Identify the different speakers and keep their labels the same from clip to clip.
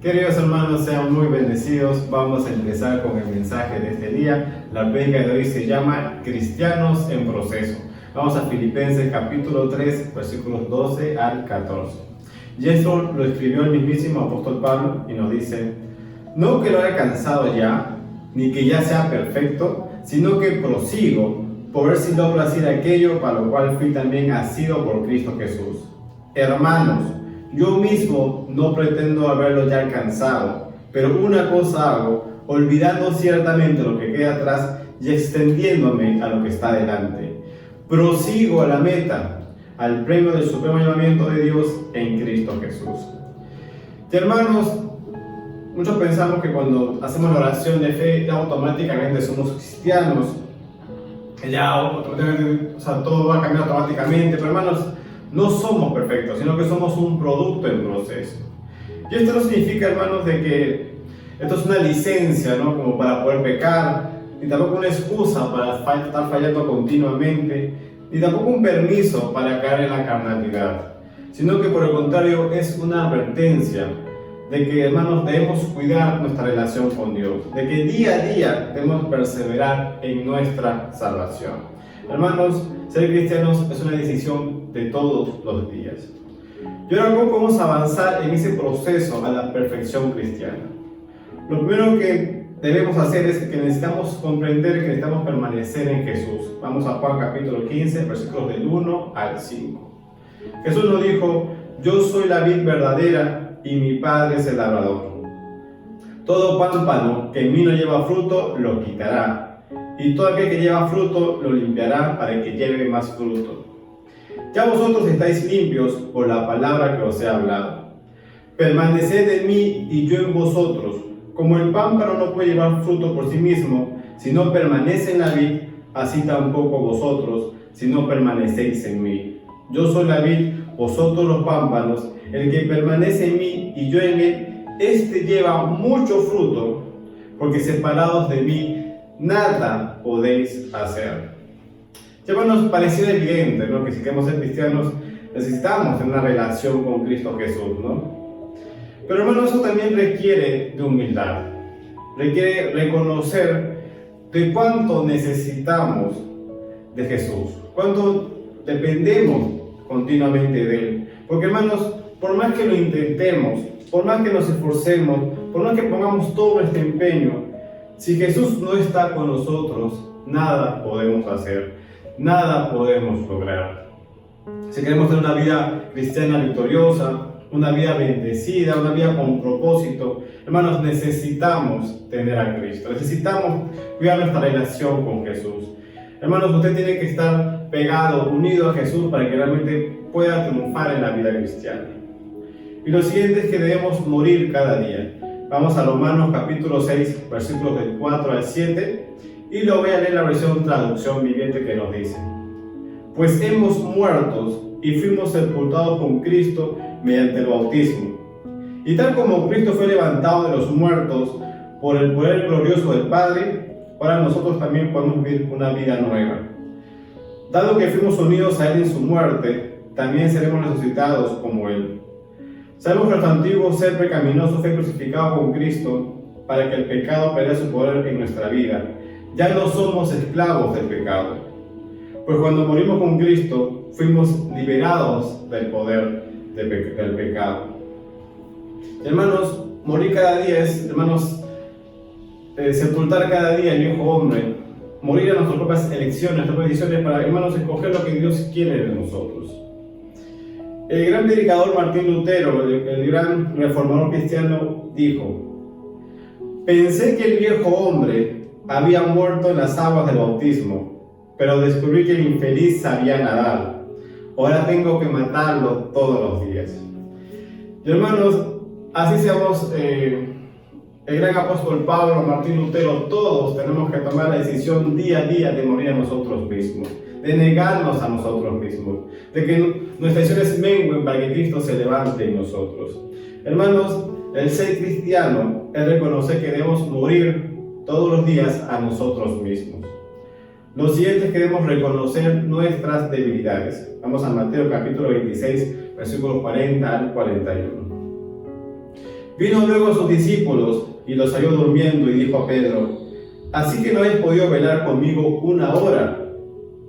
Speaker 1: Queridos hermanos, sean muy bendecidos. Vamos a empezar con el mensaje de este día. La prédica de hoy se llama Cristianos en Proceso. Vamos a Filipenses capítulo 3, versículos 12 al 14. Y esto lo escribió el mismísimo apóstol Pablo y nos dice: no que lo haya alcanzado ya, ni que ya sea perfecto, sino que prosigo por ver si logro hacer aquello para lo cual fui también asido por Cristo Jesús. Hermanos, yo mismo no pretendo haberlo ya alcanzado, pero una cosa hago, olvidando ciertamente lo que queda atrás y extendiéndome a lo que está delante. Prosigo a la meta, al premio del supremo llamamiento de Dios en Cristo Jesús. Y hermanos, muchos pensamos que cuando hacemos la oración de fe, ya automáticamente somos cristianos, ya automáticamente, todo va a cambiar automáticamente, pero hermanos, no somos perfectos, sino que somos un producto en proceso. Y esto no significa, hermanos, de que esto es una licencia, ¿no?, como para poder pecar, ni tampoco una excusa para estar fallando continuamente, ni tampoco un permiso para caer en la carnalidad, sino que por el contrario es una advertencia de que, hermanos, debemos cuidar nuestra relación con Dios, de que día a día debemos perseverar en nuestra salvación. Hermanos, ser cristianos es una decisión de todos los días. Y ahora, ¿cómo podemos avanzar en ese proceso a la perfección cristiana? Lo primero que debemos hacer es que necesitamos comprender que necesitamos permanecer en Jesús. Vamos a Juan capítulo 15, versículos del 1 al 5. Jesús nos dijo: yo soy la vid verdadera y mi Padre es el labrador. Todo pámpano que en mí no lleva fruto, lo quitará. Y todo aquel que lleva fruto, lo limpiará para que lleve más fruto. Ya vosotros estáis limpios por la palabra que os he hablado. Permaneced en mí y yo en vosotros. Como el pámpano no puede llevar fruto por sí mismo, si no permanece en la vid, así tampoco vosotros, si no permanecéis en mí. Yo soy la vid, vosotros los pámpanos. El que permanece en mí y yo en él, este lleva mucho fruto, porque separados de mí, nada podéis hacer. Ya nos pareciera evidente, ¿no?, que si queremos ser cristianos necesitamos tener una relación con Cristo Jesús, ¿no? Pero, hermanos, eso también requiere de humildad, requiere reconocer de cuánto necesitamos de Jesús, cuánto dependemos continuamente de Él. Porque, hermanos, por más que lo intentemos, por más que nos esforcemos, por más que pongamos todo nuestro empeño, si Jesús no está con nosotros, nada podemos hacer, nada podemos lograr. Si queremos tener una vida cristiana victoriosa, una vida bendecida, una vida con propósito, hermanos, necesitamos tener a Cristo, necesitamos cuidar nuestra relación con Jesús. Hermanos, usted tiene que estar pegado, unido a Jesús para que realmente pueda triunfar en la vida cristiana. Y lo siguiente es que debemos morir cada día. Vamos a Romanos capítulo 6, versículos del 4 al 7, y lo voy a leer en la versión traducción viviente que nos dice: pues hemos muertos y fuimos sepultados con Cristo mediante el bautismo. Y tal como Cristo fue levantado de los muertos por el poder glorioso del Padre, ahora nosotros también podemos vivir una vida nueva. Dado que fuimos unidos a Él en su muerte, también seremos resucitados como Él. Sabemos que nuestro antiguo ser pecaminoso fue crucificado con Cristo para que el pecado perdiera su poder en nuestra vida. Ya no somos esclavos del pecado, pues cuando morimos con Cristo fuimos liberados del poder del pecado. Hermanos, morir cada día es, hermanos, sepultar cada día el viejo hombre, morir a nuestras propias elecciones, nuestras propias decisiones para, hermanos, escoger lo que Dios quiere de nosotros. El gran predicador Martín Lutero, el gran reformador cristiano, dijo: pensé que el viejo hombre había muerto en las aguas del bautismo, pero descubrí que el infeliz sabía nadar. Ahora tengo que matarlo todos los días. Y, hermanos, así seamos el gran apóstol Pablo, Martín Lutero, todos tenemos que tomar la decisión día a día de morir a nosotros mismos, de negarnos a nosotros mismos, de que nuestras acciones menguen para que Cristo se levante en nosotros. Hermanos, el ser cristiano es reconocer que debemos morir todos los días a nosotros mismos. Lo siguiente es que debemos reconocer nuestras debilidades. Vamos a Mateo capítulo 26, versículos 40 al 41. Vino luego a sus discípulos y los halló durmiendo y dijo a Pedro: ¿Así que no habéis podido velar conmigo una hora?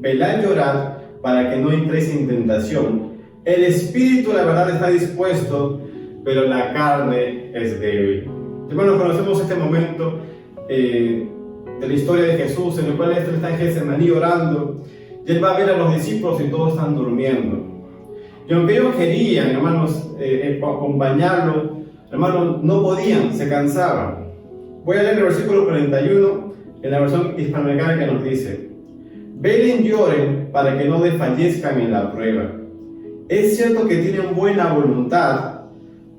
Speaker 1: Velad y orad para que no entréis en tentación. El espíritu, la verdad, está dispuesto, pero la carne es débil. Hermanos, conocemos este momento de la historia de Jesús, en el cual él está en Getsemaní orando, y él va a ver a los discípulos y todos están durmiendo. Y aunque ellos querían, hermanos, acompañarlo, hermanos, no podían, se cansaban. Voy a leer el versículo 41 en la versión hispanoamericana, que nos dice: velen y oren para que no desfallezcan en la prueba. Es cierto que tienen buena voluntad,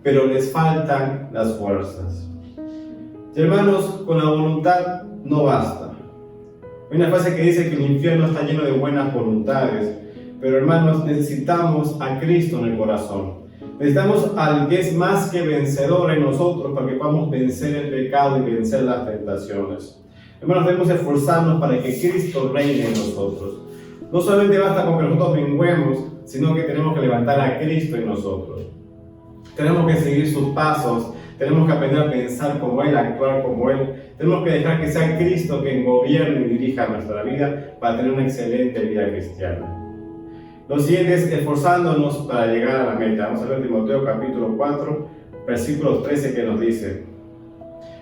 Speaker 1: pero les faltan las fuerzas. Hermanos, con la voluntad no basta. Hay una frase que dice que el infierno está lleno de buenas voluntades, pero hermanos, necesitamos a Cristo en el corazón. Necesitamos al que es más que vencedor en nosotros para que podamos vencer el pecado y vencer las tentaciones. Hermanos, debemos esforzarnos para que Cristo reine en nosotros. No solamente basta con que nosotros menguemos, sino que tenemos que levantar a Cristo en nosotros. Tenemos que seguir sus pasos, tenemos que aprender a pensar como Él, a actuar como Él. Tenemos que dejar que sea Cristo quien gobierne y dirija nuestra vida para tener una excelente vida cristiana. Lo siguiente es esforzándonos para llegar a la meta. Vamos a ver Timoteo capítulo 4, versículos 13, que nos dice: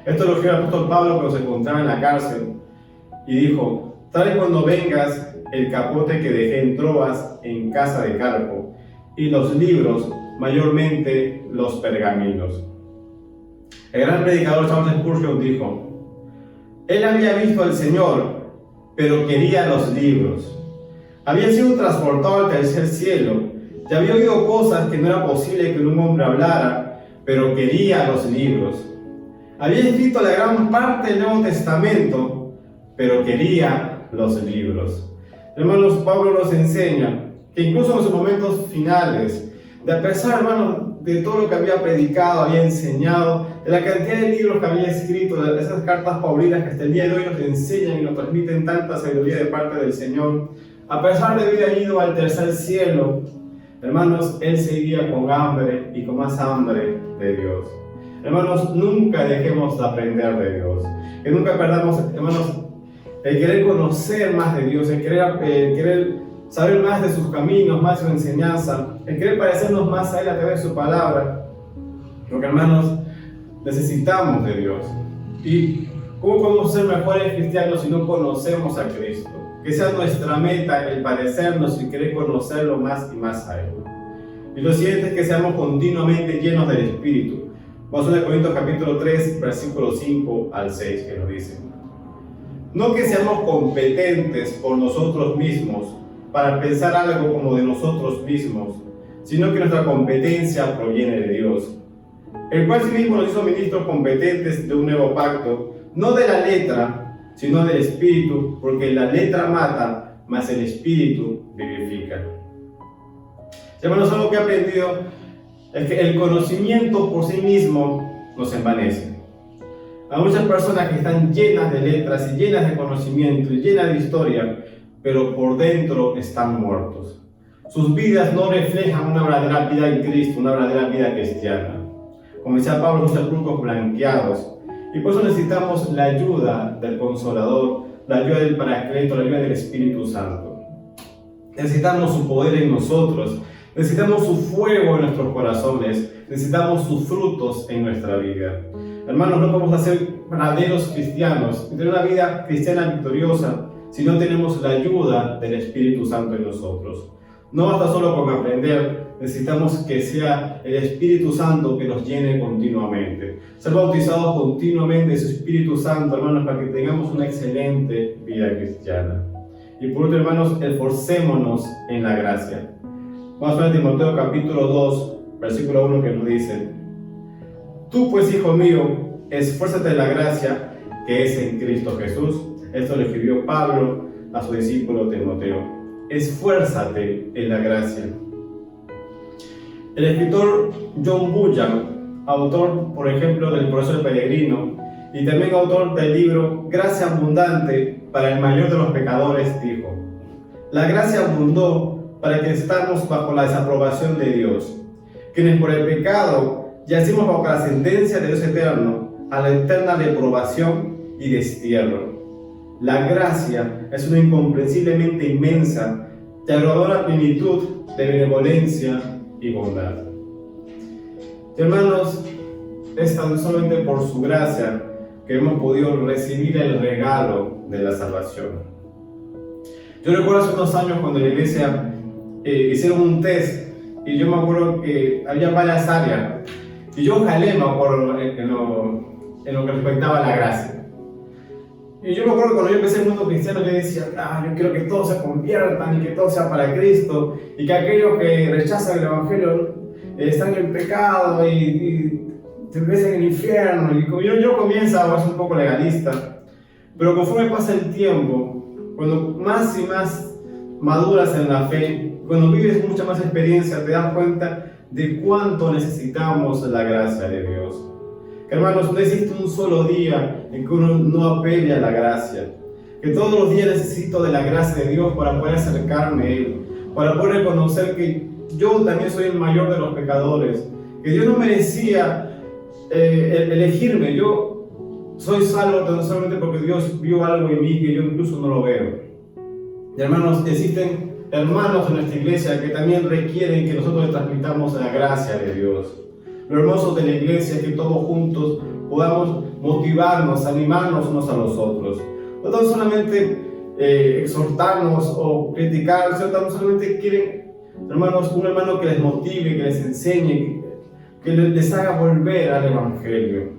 Speaker 1: esto lo escribió el apóstol Pablo cuando se encontraba en la cárcel y dijo: trae cuando vengas el capote que dejé en Troas en casa de Carpo, y los libros, mayormente los pergaminos. El gran predicador Charles Spurgeon dijo: él había visto al Señor, pero quería los libros. Había sido transportado al tercer cielo y había oído cosas que no era posible que un hombre hablara, pero quería los libros. Había escrito la gran parte del Nuevo Testamento, pero quería los libros. Hermanos, Pablo nos enseña que incluso en sus momentos finales, de a pesar, hermanos, de todo lo que había predicado, había enseñado, de la cantidad de libros que había escrito, de esas cartas paulinas que hasta el día de hoy nos enseñan y nos transmiten tanta sabiduría de parte del Señor, a pesar de haber ido al tercer cielo, hermanos, él seguía con hambre y con más hambre de Dios. Hermanos, nunca dejemos de aprender de Dios. Que nunca perdamos, hermanos, el querer conocer más de Dios, el querer saber más de sus caminos, más de su enseñanza, el querer parecernos más a Él a través de su palabra. Porque, hermanos, necesitamos de Dios. ¿Y cómo podemos ser mejores cristianos si no conocemos a Cristo? Que sea nuestra meta el parecernos y querer conocerlo más y más a Él. Y lo siguiente es que seamos continuamente llenos del Espíritu. Vamos a 2 Corintios capítulo 3, versículos 5 al 6, que nos dice: no que seamos competentes por nosotros mismos para pensar algo como de nosotros mismos, sino que nuestra competencia proviene de Dios, el cual sí mismo nos hizo ministros competentes de un nuevo pacto, no de la letra, sino del Espíritu, porque la letra mata, mas el Espíritu vivifica. Hermanos, algo que he aprendido es que el conocimiento por sí mismo nos envanece. Hay muchas personas que están llenas de letras y llenas de conocimiento y llenas de historia, pero por dentro están muertos. Sus vidas no reflejan una verdadera vida en Cristo, una verdadera vida cristiana. Como decía Pablo, son sepulcros blanqueados. Y por eso necesitamos la ayuda del Consolador, la ayuda del Paracleto, la ayuda del Espíritu Santo. Necesitamos su poder en nosotros, necesitamos su fuego en nuestros corazones, necesitamos sus frutos en nuestra vida. Hermanos, no podemos ser verdaderos cristianos y tener una vida cristiana victoriosa si no tenemos la ayuda del Espíritu Santo en nosotros. No basta solo con aprender, necesitamos que sea el Espíritu Santo que nos llene continuamente. Ser bautizados continuamente de su Espíritu Santo, hermanos, para que tengamos una excelente vida cristiana. Y por último, hermanos, esforcémonos en la gracia. Vamos a ver Timoteo capítulo 2, versículo 1, que nos dice: tú pues, hijo mío, esfuérzate en la gracia que es en Cristo Jesús. Esto lo escribió Pablo a su discípulo Timoteo. Esfuérzate en la gracia. El escritor John Bunyan, autor, por ejemplo, del Proceso del Peregrino, y también autor del libro Gracia Abundante para el Mayor de los Pecadores, dijo: la gracia abundó para que estemos bajo la desaprobación de Dios, quienes por el pecado yacimos bajo la sentencia de Dios eterno, a la eterna reprobación y destierro. La gracia es una incomprensiblemente inmensa y agradadora plenitud de benevolencia y bondad. Y hermanos, es tan solamente por su gracia que hemos podido recibir el regalo de la salvación. Yo recuerdo hace unos años cuando en la iglesia hicieron un test y yo me acuerdo que había varias áreas y yo jalé, me acuerdo, en lo que respectaba a la gracia. Y yo me acuerdo cuando yo empecé el mundo cristiano, yo decía, yo quiero que todos se conviertan y que todo sea para Cristo, y que aquellos que rechazan el Evangelio están en pecado y se merecen en el infierno. Y como yo comienzo a ser un poco legalista, pero conforme pasa el tiempo, cuando más y más maduras en la fe, cuando vives mucha más experiencia, te das cuenta de cuánto necesitamos la gracia de Dios. Hermanos, no existe un solo día en que uno no apele a la gracia. Que todos los días necesito de la gracia de Dios para poder acercarme a Él, para poder reconocer que yo también soy el mayor de los pecadores, que Dios no merecía elegirme. Yo soy salvo tan solamente porque Dios vio algo en mí que yo incluso no lo veo. Y hermanos, existen hermanos en nuestra iglesia que también requieren que nosotros les transmitamos la gracia de Dios. Lo hermoso de la iglesia es que todos juntos podamos motivarnos, animarnos unos a los otros. No tan solamente exhortarnos o criticar, sino tan solamente quieren, hermanos, un hermano que les motive, que les enseñe, que les haga volver al Evangelio.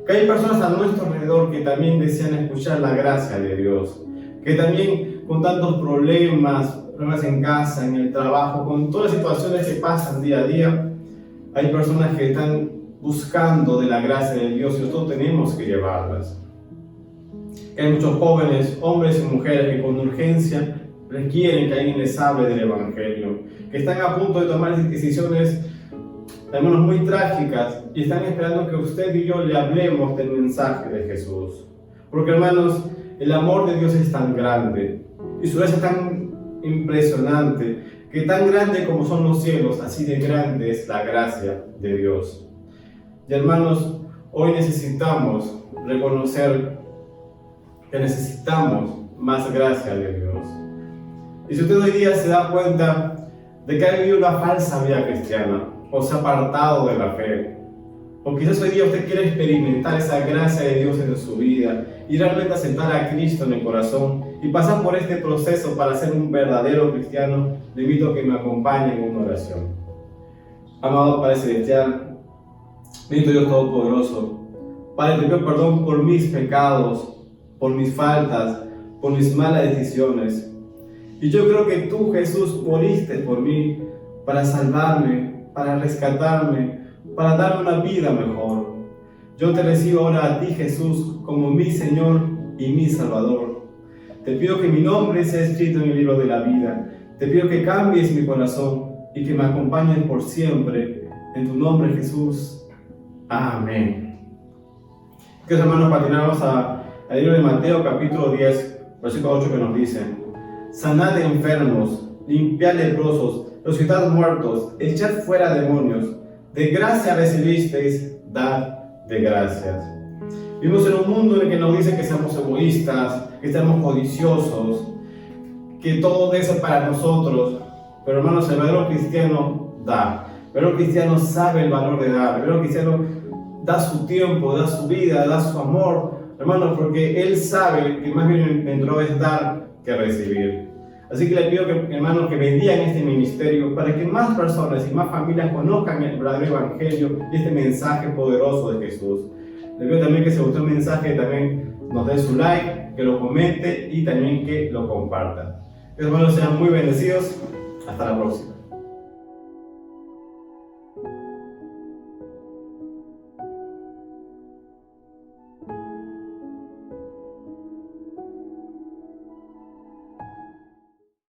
Speaker 1: Que hay personas a nuestro alrededor que también desean escuchar la gracia de Dios. Que también con tantos problemas en casa, en el trabajo, con todas las situaciones que pasan día a día, hay personas que están buscando de la gracia de Dios y nosotros tenemos que llevarlas. Hay muchos jóvenes, hombres y mujeres que con urgencia requieren que alguien les hable del Evangelio, que están a punto de tomar decisiones, hermanos, muy trágicas y están esperando que usted y yo le hablemos del mensaje de Jesús. Porque, hermanos, el amor de Dios es tan grande y su gracia es tan impresionante, que tan grande como son los cielos, así de grande es la gracia de Dios. Y hermanos, hoy necesitamos reconocer que necesitamos más gracia de Dios. Y si usted hoy día se da cuenta de que ha vivido una falsa vida cristiana, o se ha apartado de la fe, o quizás hoy día usted quiere experimentar esa gracia de Dios en su vida y realmente aceptar a Cristo en el corazón y pasar por este proceso para ser un verdadero cristiano, le invito a que me acompañe en una oración. Amado Padre Celestial, bendito Dios Todopoderoso, Padre, te pido perdón por mis pecados, por mis faltas, por mis malas decisiones. Y yo creo que tú, Jesús, moriste por mí para salvarme, para rescatarme, para darme una vida mejor. Yo te recibo ahora a ti, Jesús, como mi Señor y mi Salvador. Te pido que mi nombre sea escrito en el libro de la vida. Te pido que cambies mi corazón y que me acompañes por siempre. En tu nombre, Jesús. Amén. Queridos hermanos, continuamos al libro de Mateo, capítulo 10, versículo 8, que nos dice: sanad enfermos, limpiad leprosos, resucitad muertos, echad fuera demonios. De gracia recibisteis, dad de gracias. Vivimos en un mundo en el que nos dice que seamos egoístas, que seamos codiciosos, que todo debe ser para nosotros. Pero hermanos, el verdadero cristiano da. El verdadero cristiano sabe el valor de dar. El verdadero cristiano da su tiempo, da su vida, da su amor, hermanos, porque él sabe que más bien entró es dar que recibir. Así que le pido, hermanos, que bendigan este ministerio para que más personas y más familias conozcan el verdadero Evangelio y este mensaje poderoso de Jesús. Le pido también que si gustó el mensaje también nos dé su like, que lo comente y también que lo comparta. Que los hermanos sean muy bendecidos. Hasta la próxima.